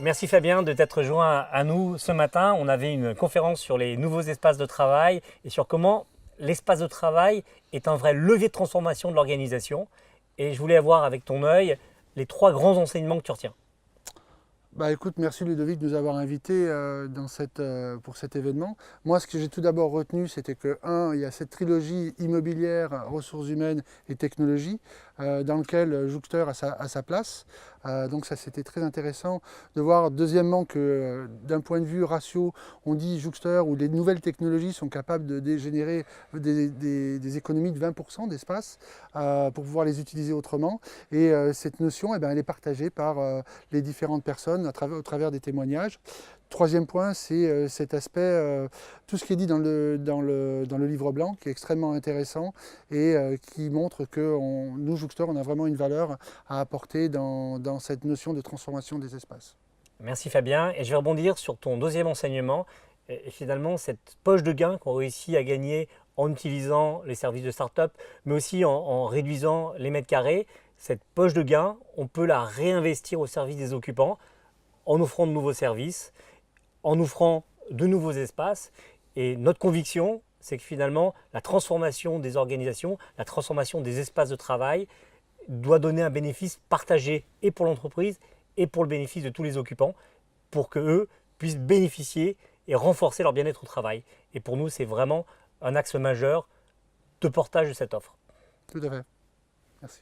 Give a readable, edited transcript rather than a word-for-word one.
Merci Fabien de t'être joint à nous ce matin. On avait une conférence sur les nouveaux espaces de travail et sur comment l'espace de travail est un vrai levier de transformation de l'organisation. Et je voulais avoir avec ton œil les 3 grands enseignements que tu retiens. Bah écoute, merci Ludovic de nous avoir invités pour cet événement. Moi, ce que j'ai tout d'abord retenu, c'était que, il y a cette trilogie immobilière, ressources humaines et technologie, dans lequel Jouxteur a sa place. Donc ça, c'était très intéressant de voir, deuxièmement, que d'un point de vue ratio, on dit Jouxteur où les nouvelles technologies sont capables de générer des économies de 20% d'espace pour pouvoir les utiliser autrement. Et cette notion, eh ben, elle est partagée par les différentes personnes au travers des témoignages. Troisième point, c'est cet aspect, tout ce qui est dit dans le livre blanc, qui est extrêmement intéressant et qui montre que nous, Jouxteur, on a vraiment une valeur à apporter dans cette notion de transformation des espaces. Merci Fabien. Et je vais rebondir sur ton deuxième enseignement. Et finalement, cette poche de gain qu'on réussit à gagner en utilisant les services de start-up, mais aussi en réduisant les mètres carrés, cette poche de gain, on peut la réinvestir au service des occupants en offrant de nouveaux services, en offrant de nouveaux espaces. Et notre conviction, c'est que finalement, la transformation des organisations, la transformation des espaces de travail doit donner un bénéfice partagé et pour l'entreprise et pour le bénéfice de tous les occupants, pour qu'eux puissent bénéficier et renforcer leur bien-être au travail. Et pour nous, c'est vraiment un axe majeur de portage de cette offre. Tout à fait. Merci.